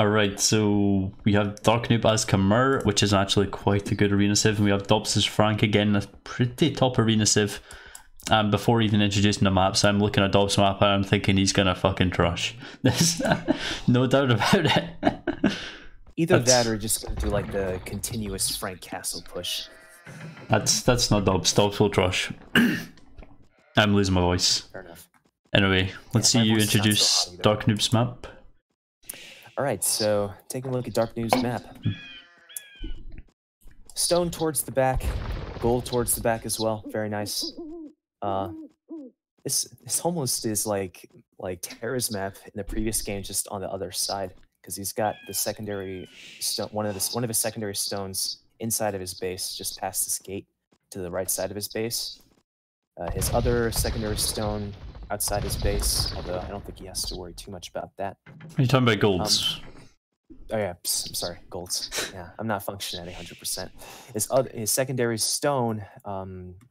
Alright, so we have Darknoob as Khmer, which is actually quite a good arena civ, and we have Dobbs as Frank again, a pretty top arena civ. And before even introducing the maps, I'm looking at Dobbs' map and I'm thinking he's gonna fucking trash. There's no doubt about it. Either that or just gonna do like the continuous Frank Castle push. That's not Dobbs. Dobbs will trash. I'm losing my voice. Fair enough. Anyway, let's see you introduce Darknoob's map. Alright, so taking a look at Darknoob's map. Stone towards the back, gold towards the back as well. Very nice. This almost is like Terra's map in the previous game, just on the other side, because he's got the secondary stone, one of his secondary stones inside of his base, just past this gate to the right side of his base. His other secondary stone outside his base, although I don't think he has to worry too much about that. Are you talking about golds? Oh yeah, I'm sorry, golds. Yeah, I'm not functioning at 100%. His secondary stone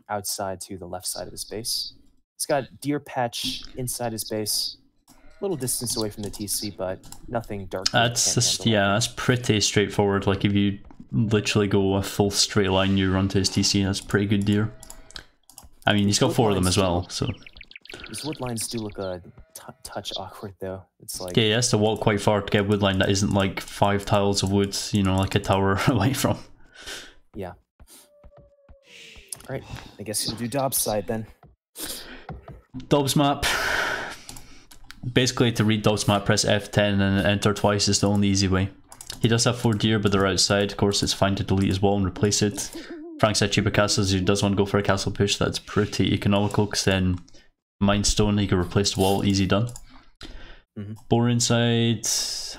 outside to the left side of his base. He's got deer patch inside his base, a little distance away from the TC, but nothing dark. That's just, yeah, that's pretty straightforward. Like if you literally go a full straight line, you run to his TC. That's pretty good deer. I mean, he's got 4 of them as well, so. These wood lines do look a touch awkward, though. It's like, yeah, he has to walk quite far to get a wood line that isn't like 5 tiles of wood, you know, like a tower away from. Yeah. Alright, I guess we'll do Dobbs' side then. Dobbs map. Basically, to read Dobbs map, press F10 and enter twice is the only easy way. He does have 4 deer, but they're outside. Of course, it's fine to delete his wall and replace it. Frank said cheaper castles. He does want to go for a castle push. That's pretty economical, because then Mind Stone, he could replace the wall, easy done. Boar inside.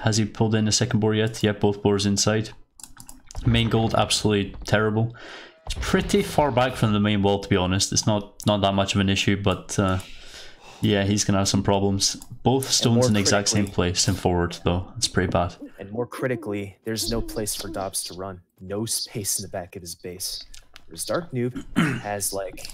Has he pulled in a second boar yet? Yeah, both boars inside. Main gold, absolutely terrible. It's pretty far back from the main wall, to be honest. It's not that much of an issue, but yeah, he's gonna have some problems. Both stones in the exact same place and forward, though. It's pretty bad. And more critically, there's no place for Dobbs to run. No space in the back of his base. Whereas Darknoob has like,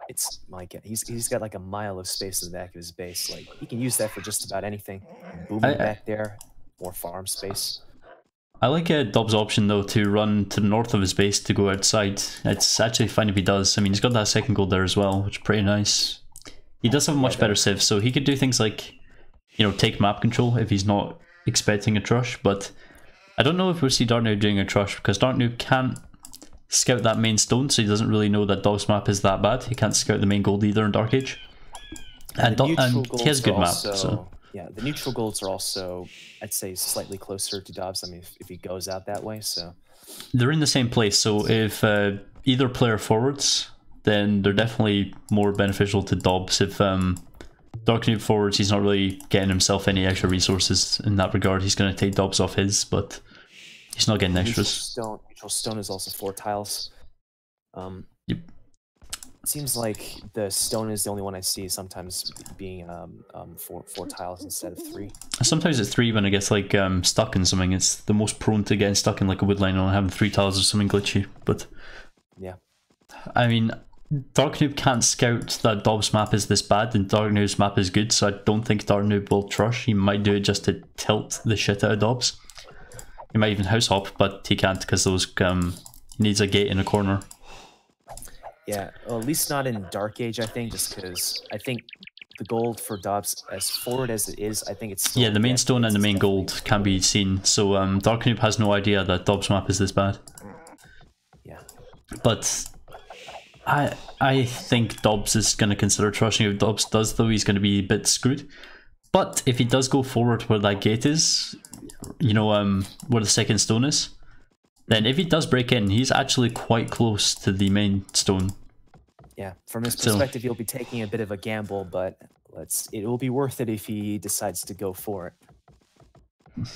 it's like he's got like a mile of space in the back of his base. Like he can use that for just about anything. Booming back there, more farm space. I like Dobbs' option though to run to the north of his base to go outside. It's actually fine if he does. I mean, he's got that second gold there as well, which is pretty nice. He does have a much better civ, so he could do things like, you know, take map control if he's not expecting a trush. But I don't know if we'll see Darknoob doing a trush, because Darknoob can't scout that main stone, so he doesn't really know that Dobbs map is that bad. He can't scout the main gold either in Dark Age. And he has a good map, so. Yeah, the neutral golds are also, I'd say, slightly closer to Dobbs. I mean, if he goes out that way, so. They're in the same place, so if either player forwards, then they're definitely more beneficial to Dobbs. If Darknoob forwards, he's not really getting himself any extra resources in that regard. He's going to take Dobbs off his, but he's not getting extras. Neutral stone is also 4 tiles. Yep. It seems like the stone is the only one I see sometimes being 4 tiles instead of 3. Sometimes it's 3 when it gets like stuck in something. It's the most prone to getting stuck in like a wood line and having 3 tiles or something glitchy. But yeah, I mean, Darknoob can't scout that Dobbs map is this bad, and Darknoob's map is good, so I don't think Darknoob will trush. He might do it just to tilt the shit out of Dobbs. He might even house hop, but he can't because those he needs a gate in a corner. Yeah, well, at least not in Dark Age, I think, just because I think the gold for Dobbs, as forward as it is, I think it's still, yeah, the main stone and the main gold can be seen, so Darknoob has no idea that Dobbs map is this bad. Yeah. But I think Dobbs is going to consider trushing. If Dobbs does, though, he's going to be a bit screwed. But if he does go forward where that gate is, you know, where the second stone is, then if he does break in, he's actually quite close to the main stone. Yeah, from his perspective, he'll be taking a bit of a gamble, but it will be worth it if he decides to go for it.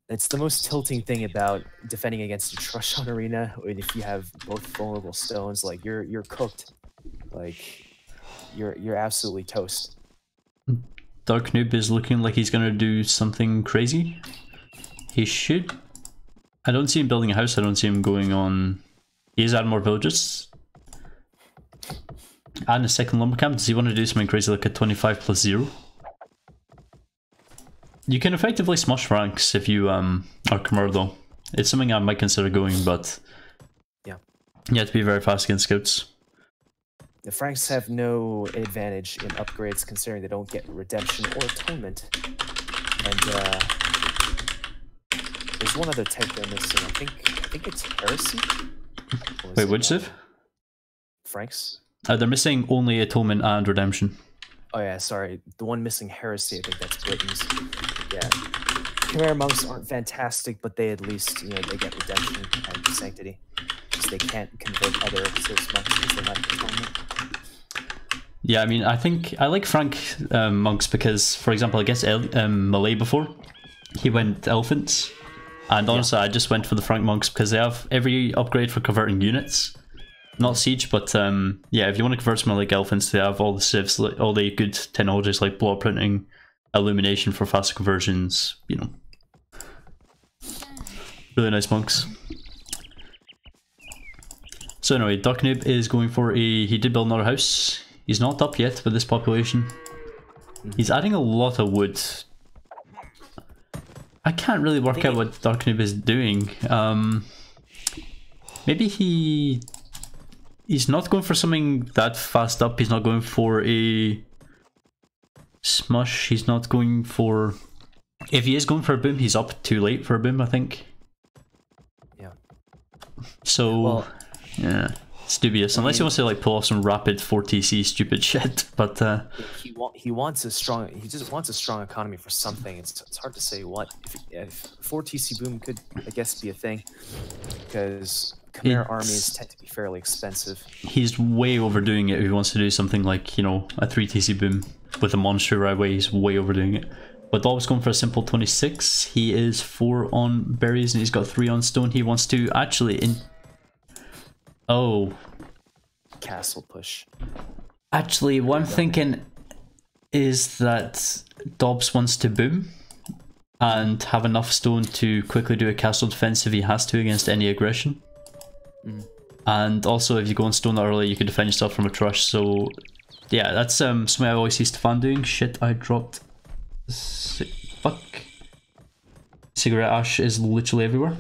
It's the most tilting thing about defending against a trush on arena. If you have both vulnerable stones, like you're cooked, like you're absolutely toast. Darknoob is looking like he's gonna do something crazy. He should. I don't see him building a house. I don't see him going on. He's adding more villages. And a second lumber camp. Does he want to do something crazy like a 25+0? You can effectively smush Franks if you are Khmer though. It's something I might consider going, but yeah, you have to be very fast against scouts. The Franks have no advantage in upgrades considering they don't get redemption or atonement. And there's one other type they're missing. I think it's heresy. Wait, which civ? Franks. They're missing only atonement and redemption. Oh yeah, sorry. The one missing heresy, I think that's Britain's. Yeah. Khmer monks aren't fantastic, but they at least, you know, they get redemption and sanctity. Because they can't convert other civs monks because they lack atonement. Yeah, I mean, I think I like Frank monks because, for example, against Malay before, he went elephants. And honestly, I just went for the Frank monks because they have every upgrade for converting units. Not siege, but yeah, if you want to convert some like elephants, they have all the civs, like, all the good technologies like block printing, illumination for faster conversions, you know. Really nice monks. So anyway, Darknoob is going for he did build another house. He's not up yet with this population. He's adding a lot of wood. I can't really work out what Darknoob is doing. Maybe he's not going for something that fast up. He's not going for a smush. He's not going for... If he is going for a boom, he's up too late for a boom, I think. Yeah. So, well, yeah, it's dubious. Unless he wants to like pull off some rapid 4TC stupid shit, but... He wants a strong... He just wants a strong economy for something. It's hard to say what. If 4TC boom could, I guess, be a thing. Because... Khmer armies tend to be fairly expensive. He's way overdoing it if he wants to do something like, you know, a 3TC boom with a monster right away. He's way overdoing it. But Dobbs going for a simple 26. He is 4 on berries and he's got 3 on stone. He wants to actually Oh. Castle push. Actually, what I'm thinking is that Dobbs wants to boom and have enough stone to quickly do a castle defense if he has to against any aggression. And also, if you go on stone early, you can defend yourself from a trush. So, yeah, that's something I always see Stefan doing. Shit, I dropped. Fuck. Cigarette ash is literally everywhere.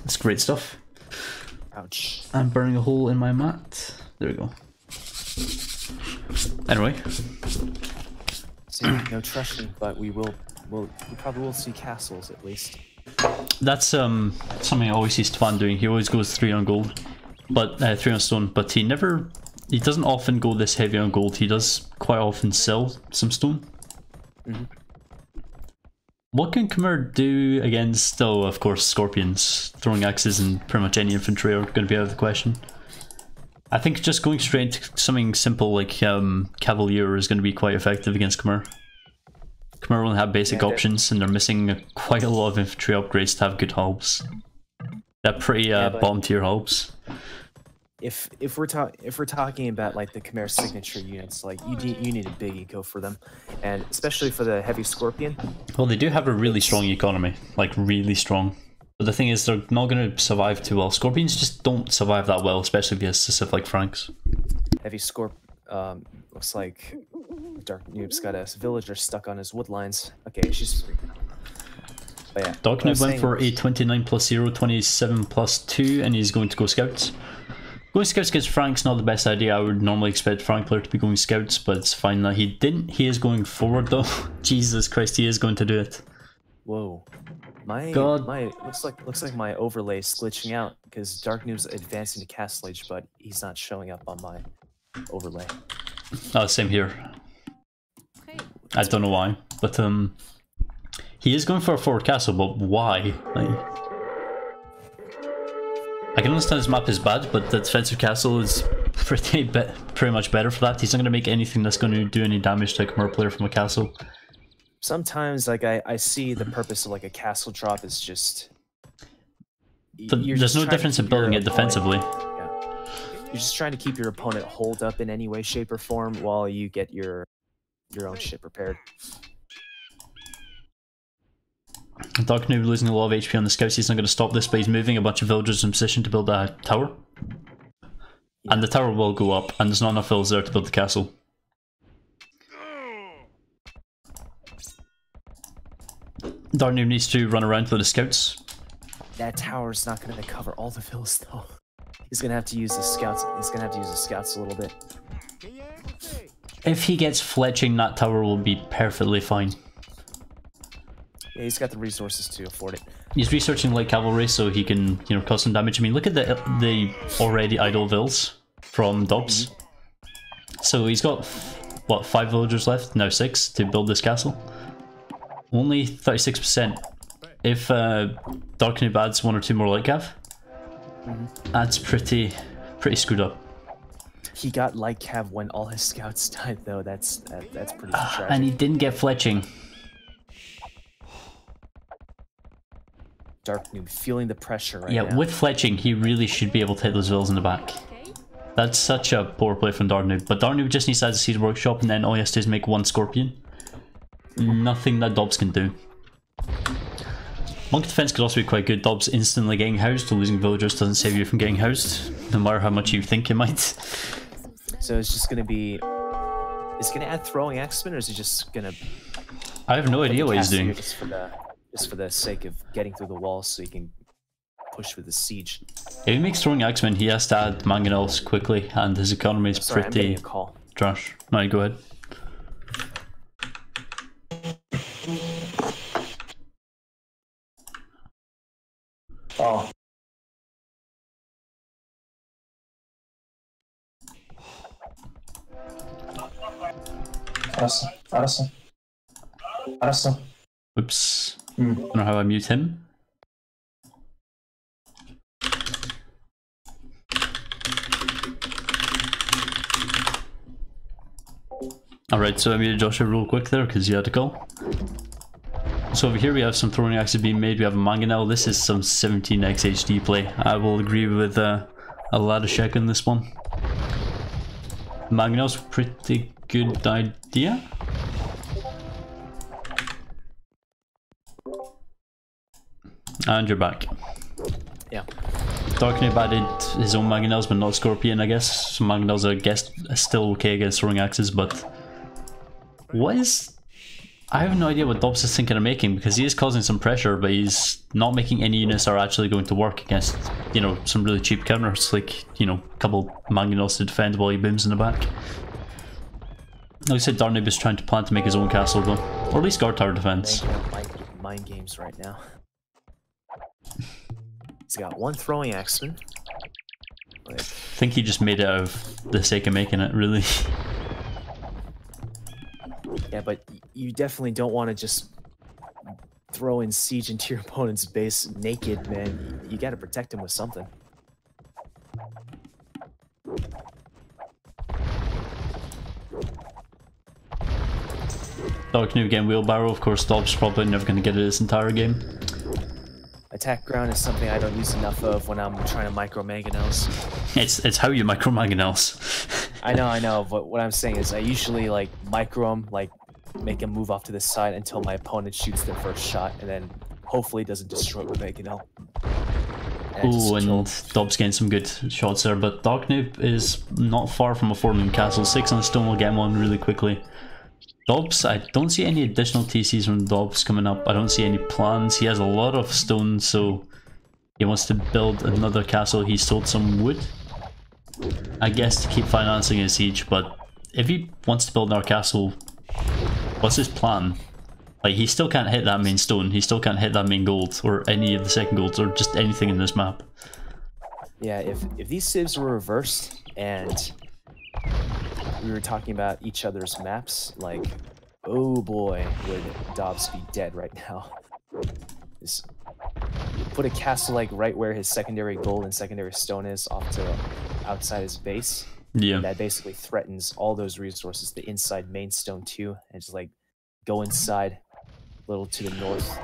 It's great stuff. Ouch. I'm burning a hole in my mat. There we go. Anyway. So, no trushing, but we probably will see castles at least. That's something I always see Stefan doing. He always goes 3 on gold, but 3 on stone. But he doesn't often go this heavy on gold. He does quite often sell some stone. What can Khmer do against? Oh, of course, scorpions. Throwing axes and pretty much any infantry are going to be out of the question. I think just going straight to something simple like Cavalier is going to be quite effective against Khmer. Khmer only have basic options, and they're missing quite a lot of infantry upgrades to have good hulbs. They're pretty bottom tier hulbs. If we're talking about like the Khmer signature units, like you need a big eco for them, and especially for the heavy scorpion. Well, they do have a really strong economy, like really strong. But the thing is, they're not going to survive too well. Scorpions just don't survive that well, especially via specific like Franks. Heavy looks like Darknoob's got a villager stuck on his wood lines. Okay, she's freaking out. But yeah. Darknoob went for a 29 plus 0, 27 plus 2, and he's going to go scouts. Going scouts against Frank's not the best idea. I would normally expect Frank player to be going scouts, but it's fine that he didn't. He is going forward though. Jesus Christ, he is going to do it. Whoa. God. Looks like my overlay is glitching out because Darknoob's advancing to Castle Age, but he's not showing up on my overlay. Oh, same here. I don't know why, but he is going for a forward castle, but why? Like, I can understand his map is bad, but the defensive castle is pretty much better for that. He's not going to make anything that's going to do any damage to a Khmer player from a castle. Sometimes, like I see the purpose of like a castle drop is just. But there's no difference in building it defensively. Yeah. You're just trying to keep your opponent holed up in any way, shape, or form while you get your own shit prepared. Darknoob losing a lot of HP on the scouts. He's not going to stop this, but he's moving a bunch of villagers in position to build a tower. Yeah. And the tower will go up, and there's not enough villagers there to build the castle. Darknoob needs to run around with the scouts. That tower's not going to cover all the villas, though. He's going to have to use the scouts. He's going to have to use the scouts a little bit. If he gets fletching, that tower will be perfectly fine. Yeah, he's got the resources to afford it. He's researching light cavalry so he can, you know, cause some damage. I mean, look at the already idle vills from Dobbs. So he's got, what, 5 villagers left? Now 6 to build this castle. Only 36%. If Darknoob adds 1 or 2 more light cav, that's pretty screwed up. He got light cav when all his scouts died, though. That's pretty tragic. And he didn't get fletching. Darknoob feeling the pressure right now. Yeah, with fletching, he really should be able to hit those villas in the back. That's such a poor play from Darknoob. But Darknoob just needs to add a siege workshop, and then all he has to do is make 1 scorpion. Nothing that Dobbs can do. Monkey defense could also be quite good. Dobbs instantly getting housed. Losing villagers doesn't save you from getting housed, no matter how much you think it might. So it's just going to be... Is it going to add throwing axemen, or is it just going to... I have no idea what he's doing. Just for the sake of getting through the walls so he can push with the siege. If he makes throwing axemen, he has to add mangonels quickly, and his economy is Sorry, pretty I'm getting a call. trash. Alright, go ahead. Oh. 알았어. Oops. I don't know how I mute him. Alright, so I muted Joshua real quick there because you had to call. So over here we have some throwing axes being made. We have a mangonel. This is some 17x HD play. I will agree with a ladder check on this one. Mangonel's a pretty good idea. And you're back. Yeah. Darknoob added his own mangonels, but not scorpion, I guess. So mangonels, I guess, are still okay against throwing axes, but what is... I have no idea what Dobbs is thinking of making, because he is causing some pressure, but he's not making any units that are actually going to work against, you know, some really cheap counters, like, you know, a couple mangonels to defend while he booms in the back. Like I said, Darknoob is trying to plan to make his own castle, though. Or at least guard tower defense. Mind games right now. He's got 1 throwing axeman. I think he just made it out of the sake of making it, really. Yeah, but you definitely don't want to just throw in siege into your opponent's base naked, man. You got to protect him with something. Darknoob getting wheelbarrow, of course. Dobbs probably never going to get it this entire game. Attack ground is something I don't use enough of when I'm trying to micro mangonels. It's how you micro mangonels. I know, but what I'm saying is I usually like micro them, like make them move off to the side until my opponent shoots their first shot, and then hopefully doesn't destroy my mangonel. Ooh, and Dobbs getting some good shots there, but Darknoob is not far from a 4-moon castle. 6 on the stone will get him on really quickly. Dobbs, I don't see any additional TCs from Dobbs coming up. I don't see any plans. He has a lot of stone, so he wants to build another castle. He sold some wood, I guess, to keep financing his siege, but if he wants to build another castle, what's his plan? Like, he still can't hit that main stone, he still can't hit that main gold, or any of the second golds, or just anything in this map. Yeah, if these civs were reversed, and we were talking about each other's maps, like, oh boy, would Dobbs be dead right now. Just put a castle like right where his secondary gold and secondary stone is, off to outside his base. Yeah. And that basically threatens all those resources, the inside main stone too, and just like go inside a little to the north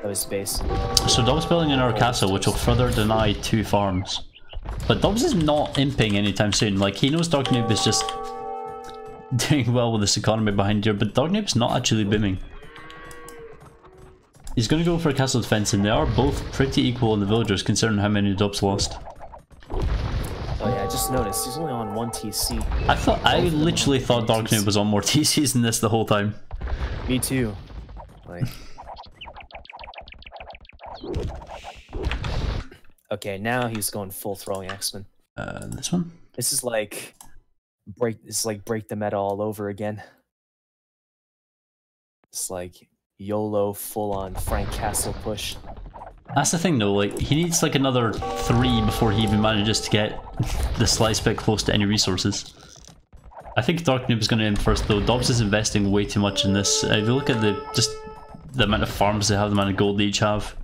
of his base. So Dobbs building another castle, which will further deny 2 farms. But Dobbs is not imping anytime soon. Like, he knows Darknoob is just doing well with this economy behind here, but Darknoob's not actually booming. He's going to go for a castle defense, and they are both pretty equal in the villagers, considering how many Dobbs lost. Oh yeah, I just noticed he's only on 1 TC. I literally thought Darknoob was on more TCs than this the whole time. Me too. Like, Okay, now he's going full throwing X-Men. This one? This is like break the meta all over again. It's like YOLO full on Frank Castle push. That's the thing though, like he needs like another 3 before he even manages to get the slightest bit close to any resources. I think Darknoob is going to end first though. Dobbs is investing way too much in this. If you look at the amount of farms they have, the amount of gold they each have,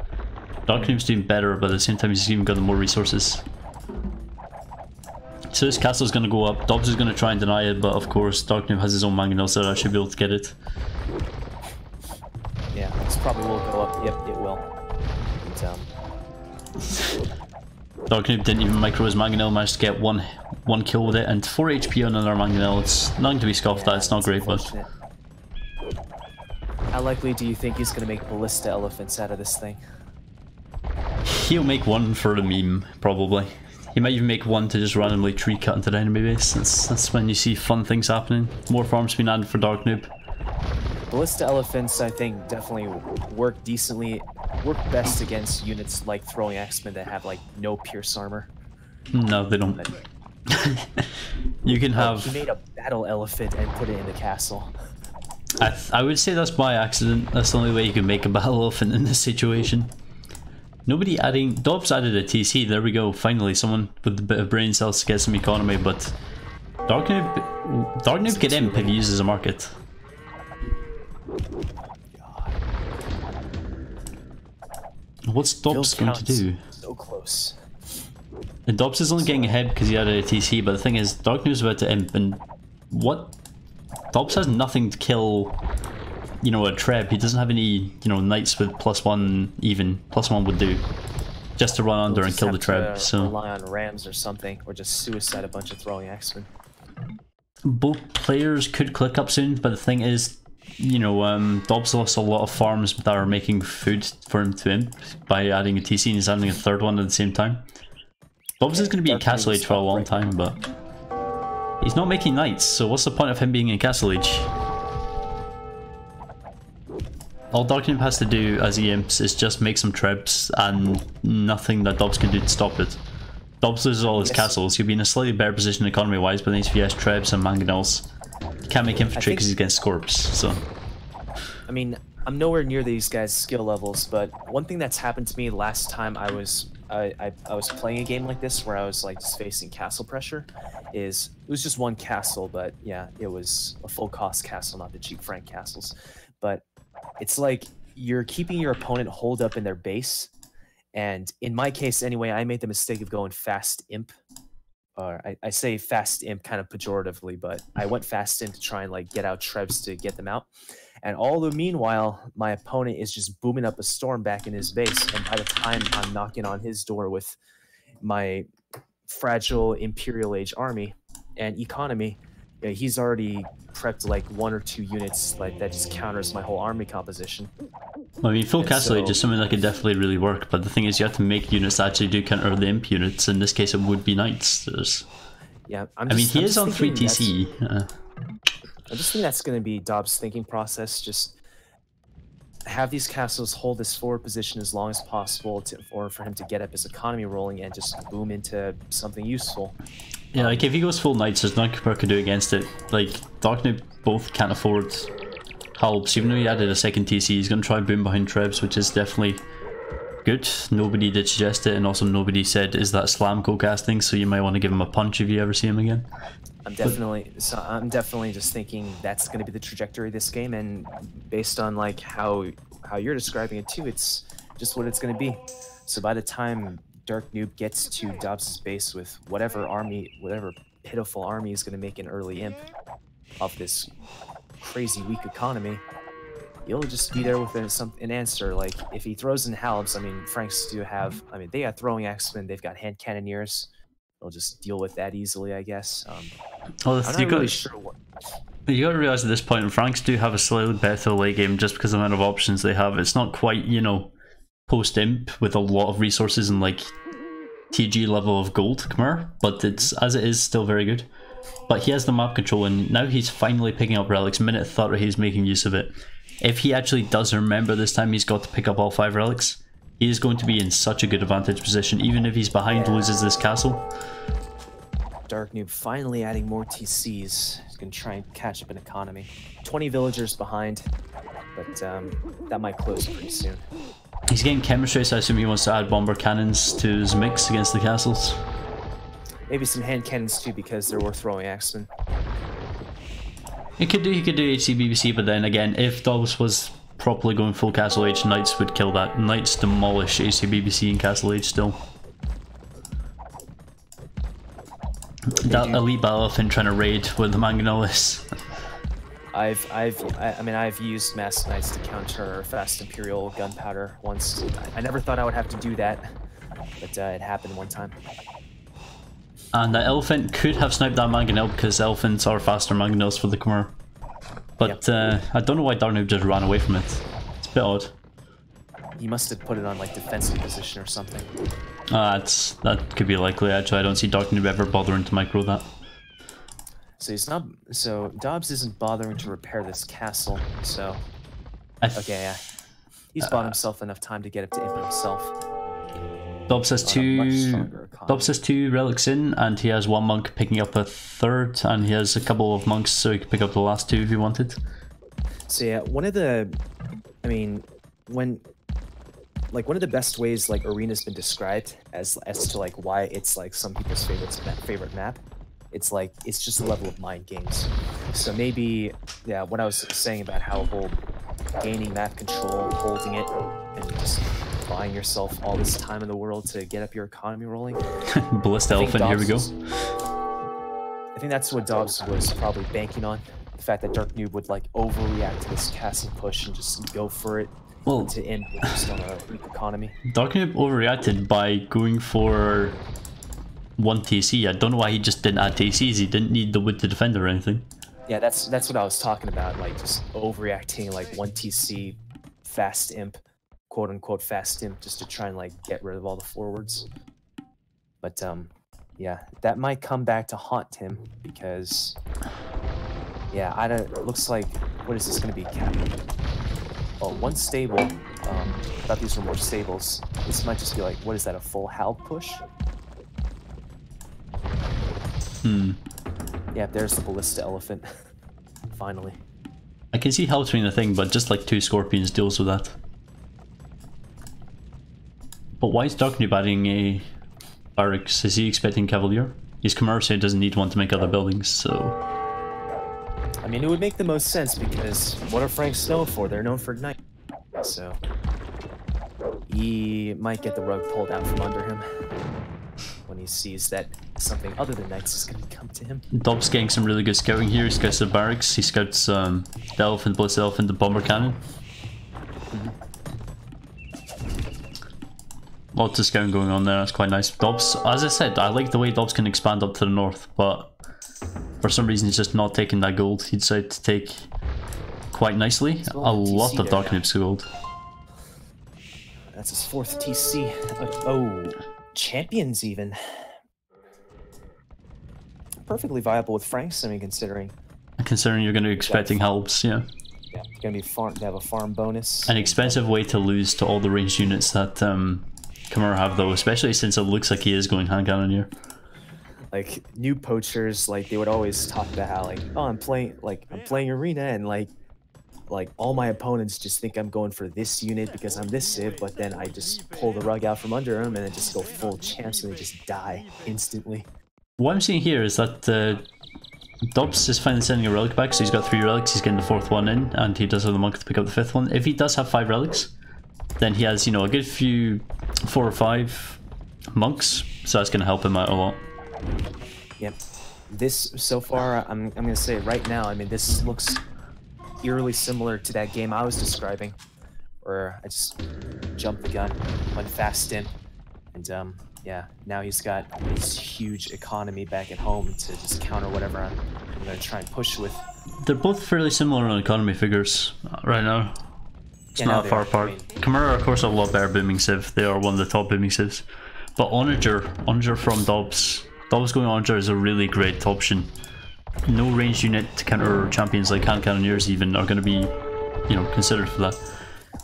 Darknoob's doing better, but at the same time he's even got more resources. So this castle's going to go up. Dobbs is going to try and deny it, but of course Darknoob has his own mangonel, so I should be able to get it. Yeah, this probably will go up. Yep, it will. Darknoob didn't even micro his mangonel, managed to get one kill with it, and 4 HP on another mangonel. It's nothing to be scoffed at, it's not great, but... How likely do you think he's going to make ballista elephants out of this thing? He'll make one for the meme, probably. He might even make one to just randomly tree cut into the enemy base. That's when you see fun things happening. More farms being added for Darknoob. Ballista elephants, I think, definitely work best against units like throwing X-Men that have like no pierce armor. No, they don't. You can have... He made a battle elephant and put it in the castle. I would say that's by accident. That's the only way you can make a battle elephant in this situation. Nobody adding... Dobbs added a TC, there we go. Finally, someone with a bit of brain cells to get some economy, but... Darknoob get imp if he uses a market. What's Dobbs going to do? So close. And Dobbs is only getting ahead because he added a TC, but the thing is, Darknoob's about to imp, and what? Dobbs has nothing to kill, you know, a Treb. He doesn't have any, you know, knights with +1 even. +1 would do. Just to run under and kill the Treb, so... rely on rams or something, or just suicide a bunch of throwing X-Men. Both players could click up soon, but the thing is, you know, Dobbs lost a lot of farms that are making food for him to imp by adding a TC, and he's adding a third one at the same time. Dobbs is going to be in Castle Age for a long time, but he's not making knights, so what's the point of him being in Castle Age? All Darknoob has to do as he imps is just make some trebs, and nothing that Dobbs can do to stop it. Dobbs loses all his castles, he'll be in a slightly better position economy wise, but then if he has trebs and mangonels, he can't make infantry because he's against Scorps, so... I mean, I'm nowhere near these guys' skill levels, but one thing that's happened to me last time I was playing a game like this where I was like just facing castle pressure is, it was just one castle, but yeah, it was a full cost castle, not the cheap Frank castles. But it's like you're keeping your opponent holed up in their base, and in my case anyway, I made the mistake of going fast imp. I say fast imp kind of pejoratively, but I went fast in to try and like get out trebs to get them out. And all the meanwhile, my opponent is just booming up a storm back in his base, and by the time I'm knocking on his door with my fragile Imperial Age army and economy, he's already prepped like 1 or 2 units like that just counters my whole army composition. I mean, full Castle Age is something that could definitely really work, but the thing is you have to make units that actually do counter the imp units. In this case it would be knights. Yeah, I mean, he is on 3 TC. I just think that's going to be Dobbs' thinking process. Just have these castles hold this forward position as long as possible for him to get up his economy rolling and just boom into something useful. Yeah, like if he goes full knights, there's nothing Cooper could do against it. Like, Darknoob both can't afford helps. Even though he added a second TC, he's going to try and boom behind trebs, which is definitely good. Nobody did suggest it, and also nobody said, is that slam co-casting, so you might want to give him a punch if you ever see him again. I'm definitely just thinking that's going to be the trajectory of this game, and based on like how you're describing it too, it's just what it's going to be. So by the time Darknoob gets to Dobbs' base with whatever pitiful army is going to make an early imp of this crazy weak economy, you'll just be there with an answer. Like if he throws in halves, I mean, Franks do have, I mean, they got throwing X-Men, they've got hand cannoneers. They'll just deal with that easily, I guess. Well, I'm not really sure what... You gotta realize at this point, Franks do have a slightly better late game just because of the amount of options they have. It's not quite, you know, post-imp with a lot of resources and like TG level of gold, Khmer, but it's, as it is, still very good. But he has the map control, and now he's finally picking up relics. Minute 30, he's making use of it. If he actually does remember this time he's got to pick up all 5 relics, he is going to be in such a good advantage position. Even if he's behind, loses this castle. Darknoob finally adding more TCs. He's going to try and catch up in economy. 20 villagers behind, but that might close pretty soon. He's getting chemistry, so I assume he wants to add bomber cannons to his mix against the castles. Maybe some hand cannons too, because they're worth throwing axemen. He could do HCBBC, but then again, if Dobbs was properly going full Castle Age, Knights would kill that. Knights demolish HCBBC in Castle Age still. That elite battle elephant trying to raid with the Mangonels. I mean, I've used Mass Knights to counter Fast Imperial gunpowder once. I never thought I would have to do that, but it happened one time. And that elephant could have sniped that Mangonel because elephants are faster Mangonels for the Khmer. But yep. I don't know why Darknoob just ran away from it. It's a bit odd. He must have put it on like defensive position or something. That could be likely. Actually, I don't see Darknoob ever bothering to micro that. So he's not. So Dobbs isn't bothering to repair this castle. So okay, yeah, he's bought himself enough time to get it to imp himself. Dobbs has two relics in, and he has one monk picking up a third, and he has a couple of monks, so he could pick up the last two if he wanted. So yeah, one of the best ways like Arena's been described as to like why it's like some people's favorite map. It's like it's just a level of mind games. So maybe yeah, what I was saying about how gaining map control, holding it, and just buying yourself all this time in the world to get up your economy rolling. Ballista elephant, here we go. I think that's what Dobbs was probably banking on. The fact that Darknoob would like overreact to this castle push and just go for it to end just on a weak economy. Darknoob overreacted by going for 1 TC. I don't know why he just didn't add TCs. He didn't need the wood to defend or anything. Yeah, that's what I was talking about. Like just overreacting, like 1 TC fast imp, quote unquote fast imp, just to try and like get rid of all the forwards. But yeah, that might come back to haunt him because yeah, it looks like, what is this going to be? Oh, 1 stable. I thought these were more stables. This might just be like, what is that, a full Hal push? Yeah, there's the ballista elephant. Finally. I can see Hal between the thing, but just like 2 scorpions deals with that. But why is Darknoob adding a barracks? Is he expecting Cavalier? He's Khmer, so he doesn't need one to make other buildings, so... I mean, it would make the most sense because what are Franks known for? They're known for knight. So he might get the rug pulled out from under him when he sees that something other than knights is going to come to him. Dobbs getting some really good scouting here. He scouts the barracks, he scouts the elephant, blitz elephant, the bomber cannon. Lots of scouting going on there, that's quite nice. Dobbs, as I said, I like the way Dobbs can expand up to the north, but for some reason he's just not taking that gold. He decided to take quite nicely a lot of Darknoob's gold. That's his 4th TC. Oh, champions even. Perfectly viable with Franks, I mean, considering you're going to be expecting helps, yeah. Yeah, it's going to be they have a farm bonus. An expensive way to lose to all the ranged units that Khmer have, though, especially since it looks like he is going hand cannon here. Like new poachers, like they would always talk about how like, oh, I'm playing arena, and like all my opponents just think I'm going for this unit because I'm this civ, but then I just pull the rug out from under them and then just go full champs and they just die instantly. What I'm seeing here is that Dobbs is finally sending a relic back, so he's got 3 relics, he's getting the 4th one in, and he does have the monk to pick up the 5th one. If he does have 5 relics, then he has, you know, a good few 4 or 5 monks, so that's going to help him out a lot. Yep. This, so far, I'm going to say right now, I mean, this looks eerily similar to that game I was describing, where I just jumped the gun, went fast in, and yeah, now he's got this huge economy back at home to just counter whatever I'm going to try and push with. They're both fairly similar on economy figures right now. It's not far apart. I mean, Khmer, of course, have a lot better booming civ. They are one of the top booming civs. But Onager from Dobbs going Onager is a really great option. No ranged unit to counter champions like hand cannoneers even are going to be, you know, considered for that.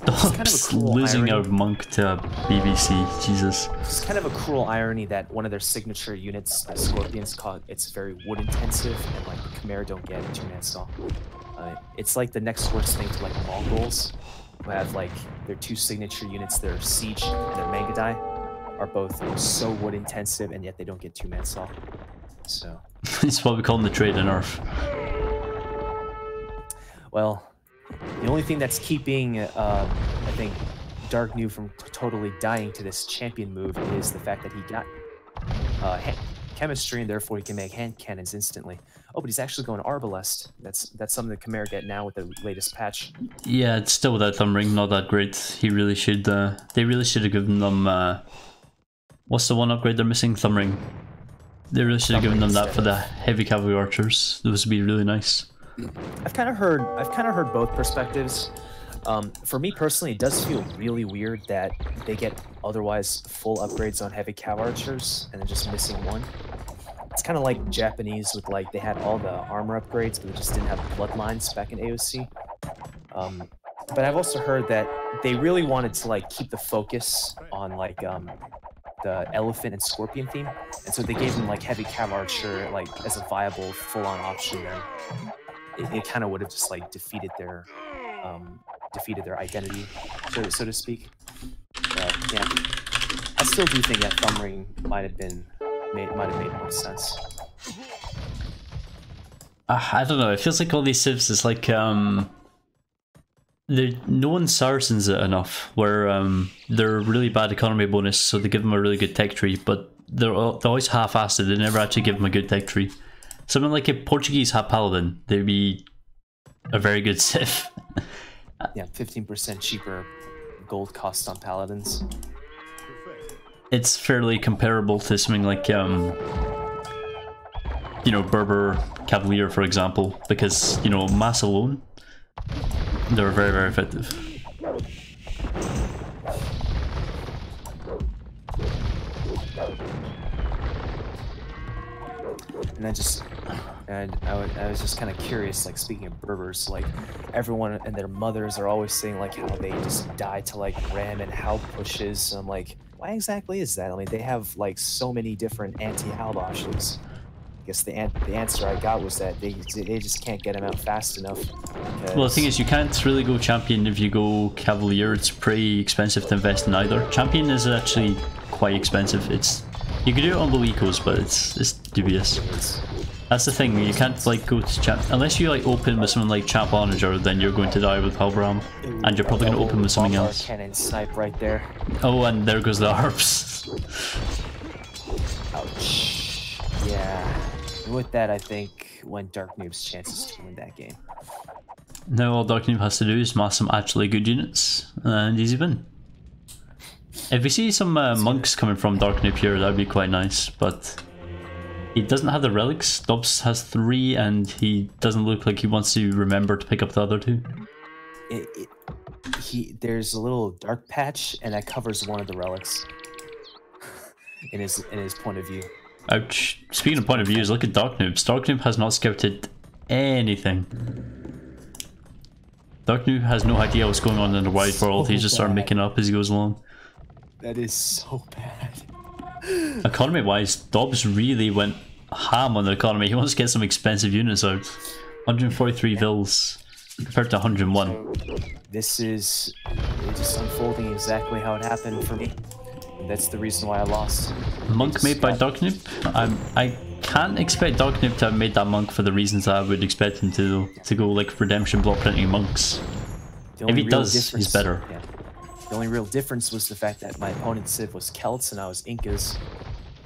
Dobbs losing a monk to a BBC, Jesus. It's kind of a cruel irony that one of their signature units, the Scorpions, it's very wood intensive, and like the Khmer don't get a 2-man saw. It's like the next worst thing to like Mongols, who have like their 2 signature units, their Siege and their Mangadai, are both so wood intensive, and yet they don't get 2-man saw. So it's what we call them the trade in Earth. Well, the only thing that's keeping, I think, Darknoob from totally dying to this champion move is the fact that he got chemistry, and therefore he can make hand cannons instantly. Oh, but he's actually going Arbalest. That's something the Khmer get now with the latest patch. Yeah, it's still without Thumb Ring, not that great. He really should. They really should have given them. What's the one upgrade they're missing? Thumb Ring. They really should have given them that for the heavy cavalry archers. Those would be really nice. I've kind of heard both perspectives. For me personally, it does feel really weird that they get otherwise full upgrades on heavy cav archers and then just missing one. It's kind of like Japanese with like they had all the armor upgrades, but they just didn't have bloodlines back in AOC. But I've also heard that they really wanted to like keep the focus on like the elephant and scorpion theme, and so they gave them like heavy cav archer like as a viable full-on option. Then it kind of would have just like defeated their identity, so to speak. But yeah, I still do think that Thumb Ring might have made more sense. I don't know. It feels like all these civs is like no one Saracens it enough. Where they're really bad economy bonus, so they give them a really good tech tree, but they're always half-assed. They never actually give them a good tech tree. Something like a Portuguese hat paladin, they'd be a very good civ. Yeah, 15% cheaper gold cost on paladins. It's fairly comparable to something like, you know, Berber Cavalier, for example, because, you know, mass alone, they're very, very effective. And I was just kind of curious, like, speaking of Berbers, like, everyone and their mothers are always saying, like, how they just die to, like, ram and Haub pushes. And I'm like, why exactly is that? I mean, they have, like, so many different anti-Haub options. I guess the answer I got was that they just can't get them out fast enough. Well, the thing is, you can't really go Champion if you go Cavalier. It's pretty expensive to invest in either. Champion is actually quite expensive. You can do it on low ecos, but it's dubious. That's the thing, you can't like go to champ unless you like open with something like Champ Onager, then you're going to die with Halbram, and you're probably going to open with something else. Cannon snipe right there. Oh, and there goes the harps. Ouch. Yeah. And with that, I think went Darknoob's chances to win that game. Now all Darknoob has to do is mass some actually good units, and easy win. If we see some monks coming from Darknoob here, that would be quite nice, but he doesn't have the relics. Dobbs has 3, and he doesn't look like he wants to remember to pick up the other 2. There's a little dark patch, and that covers one of the relics. in his point of view. Ouch. Speaking of point of views, look at Darknoob. Darknoob has not scouted anything. Darknoob has no idea what's going on in the wide world. He just started making up as he goes along. That is so bad. Economy wise, Dobbs really went ham on the economy. He wants to get some expensive units out. 143 vills compared to 101. This is just unfolding exactly how it happened for me. That's the reason why I lost. Monk made by Darknoob? I can't expect Darknoob to have made that monk for the reasons I would expect him to go like redemption block printing monks. If he does, he's better. Yeah. The only real difference was the fact that my opponent's civ was Celts and I was Incas.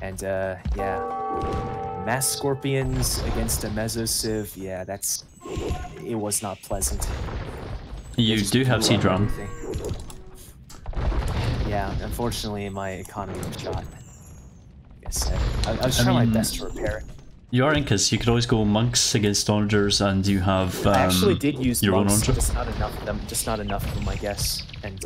And yeah, mass Scorpions against a Meso civ, yeah, it was not pleasant. You do have Seed Drum. Yeah, unfortunately my economy was shot. Like I said, I was trying my best to repair it. You are Incas, you could always go monks against onagers, and you have I actually did use your monks, own just not enough of them, I guess. And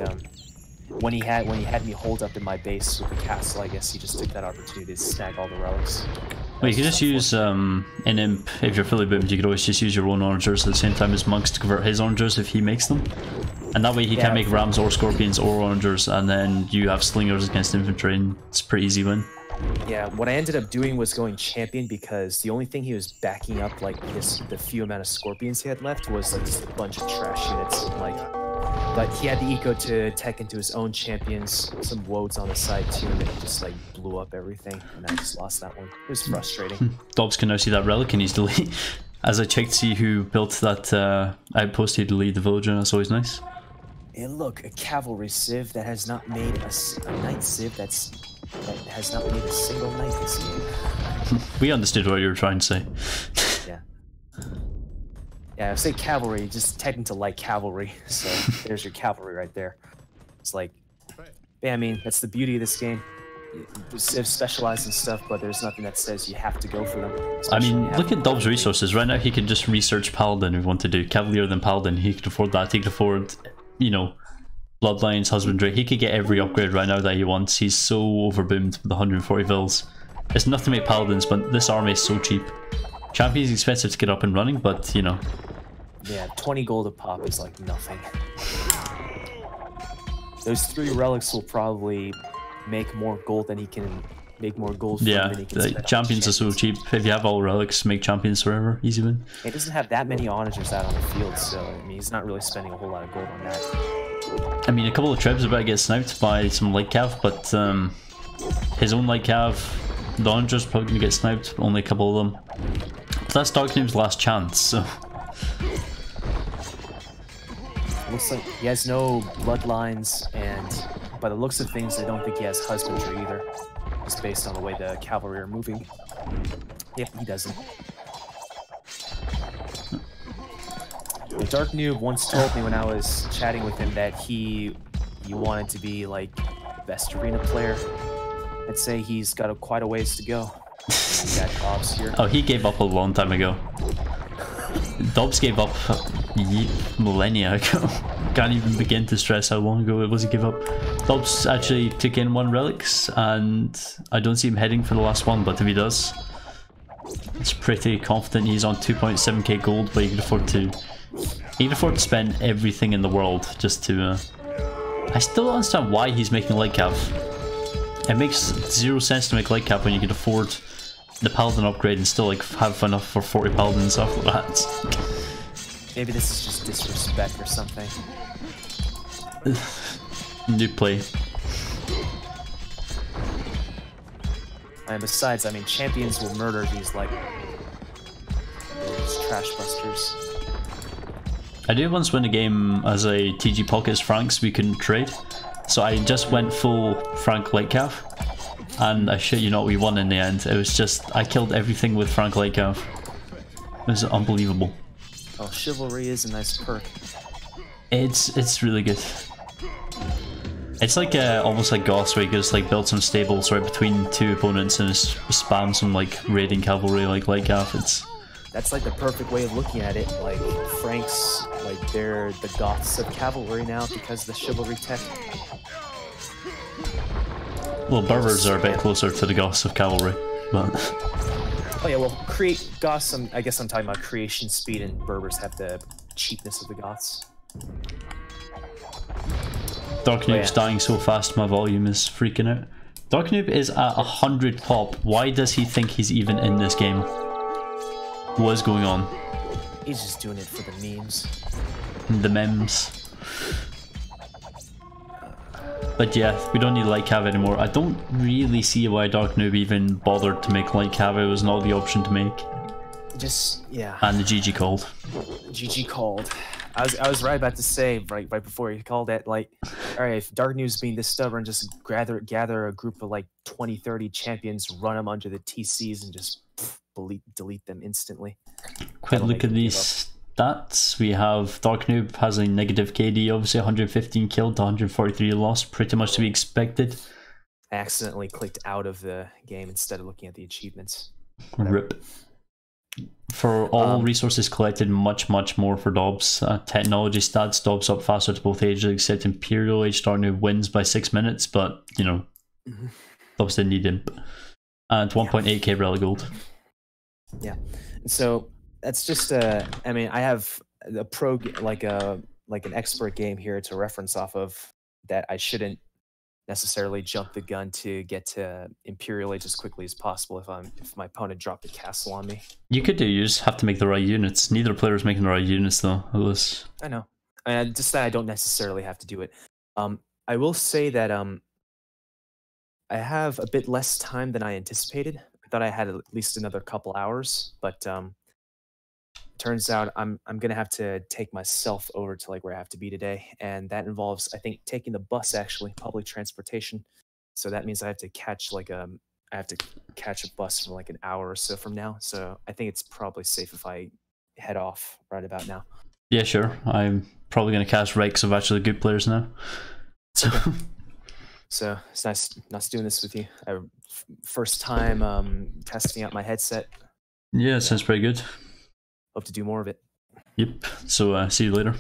when he had me hold up in my base with the castle, I guess he just took that opportunity to snag all the relics. Well, you could just use an imp if you're fully boomed. You could always just use your own onagers at the same time as monks to convert his onagers if he makes them. And that way he can't make rams or scorpions or rangers, and then you have slingers against infantry, and it's a pretty easy win. Yeah, what I ended up doing was going champion because the only thing he was backing up, like the few amount of scorpions he had left, was like just a bunch of trash units. Like, but he had the eco to tech into his own champions, some woads on the side too, and then he just like blew up everything, and I just lost that one. It was frustrating. Dobbs can now see that relic in his delete. As I checked to see who built that outpost, he deleted the villager. That's always nice. And look, a cavalry civ that has not made a knight civ that has not made a single knight this game. We understood what you were trying to say. Yeah. Yeah, I say cavalry, just tech into light cavalry. So there's your cavalry right there. It's like, yeah, I mean, that's the beauty of this game. Civs specialize in stuff, but there's nothing that says you have to go for them. I mean, look at Dobbs' resources. Right now, he can just research Paladin if he wants to do. Cavalier than Paladin. He could afford that. He could afford, you know, Bloodlines, Husbandry. He could get every upgrade right now that he wants. He's so overboomed with 140 vills. It's nothing to make Paladins, but this army is so cheap. Champion is expensive to get up and running, but, you know. Yeah, 20 gold a pop is like nothing. Those 3 relics will probably make more gold than he can make more gold from. Yeah, than he can the champions are so cheap. If you have all relics, make champions forever. Easy win. He doesn't have that many onagers out on the field, so I mean, he's not really spending a whole lot of gold on that. I mean, a couple of tribes are about to get sniped by some light cav, but his own light cav, the onagers probably gonna get sniped. Only a couple of them. But that's Darknoob's last chance, so. Looks like he has no bloodlines, and by the looks of things, I don't think he has husbandry either. Just based on the way the cavalry are moving. Yep, he doesn't. The Darknoob once told me when I was chatting with him that he wanted to be like best arena player. I'd say he's got quite a ways to go. We got Dobbs here. Oh, he gave up a long time ago. Dobbs gave up millennia ago. Can't even begin to stress how long ago it was he gave up. Dobbs actually took in 1 relics, and I don't see him heading for the last one, but if he does, it's pretty confident. He's on 2.7k gold, but he can afford to spend everything in the world just to I still don't understand why he's making light cav. It makes 0 sense to make light cav when you can afford the paladin upgrade and still like have enough for 40 paladins after that. Maybe this is just disrespect or something. New play. And besides, I mean, champions will murder these like those trash busters. I did once win a game as a TG Pockets Franks we couldn't trade, so I just went full Frank light cav, and I shit you not, we won in the end. It was just, I killed everything with Frank light cav. It was unbelievable. Oh, chivalry is a nice perk. It's really good. It's like almost like Goss, where you just like build some stables right between 2 opponents and just spam some like raiding cavalry like light cav. That's like the perfect way of looking at it. Like Franks, like they're the Goths of cavalry now because of the chivalry tech. Well, Berbers are a bit closer to the Goths of cavalry, but. Oh yeah, well, create Goths. I guess I'm talking about creation speed, and Berbers have the cheapness of the Goths. Darknoob's dying so fast, my volume is freaking out. Darknoob is at 100 pop. Why does he think he's even in this game? What is going on? He's just doing it for the memes. The memes. But yeah, we don't need light cav anymore. I don't really see why Darknoob even bothered to make light cav. It was not the option to make. Just, yeah. And the GG called. GG called. I was right about to say right before he called it, like, all right, if Darknoob's being this stubborn, just gather a group of like 20-30 champions, run them under the TCs, and just delete them instantly. Quick look at these stats. We have Darknoob has a negative KD, obviously 115 killed to 143 lost, pretty much to be expected. I accidentally clicked out of the game instead of looking at the achievements. Rip. For all resources collected, much more for Dobbs. Technology stats, Dobbs up faster to both ages, except Imperial Age Darknoob wins by 6 minutes, but, you know, Dobbs didn't need Imp. And 1.8k relic gold. Yeah, so that's just I mean, I have a pro, like a like an expert game here to reference off of that I shouldn't necessarily jump the gun to get to Imperial Age as quickly as possible if my opponent dropped a castle on me. You could do. You just have to make the right units. Neither player is making the right units though. I know. And just that I don't necessarily have to do it. I will say that I have a bit less time than I anticipated. I thought I had at least another couple hours, but turns out I'm gonna have to take myself over to like where I have to be today, and that involves, I think, taking the bus, actually, public transportation. So that means I have to catch like a bus for like an hour or so from now. So I think it's probably safe if I head off right about now. Yeah, sure. I'm probably gonna cast Rex of actually good players now. So. Okay. So it's nice doing this with you. First time testing out my headset. Yeah, sounds pretty good. Hope to do more of it. Yep. So see you later.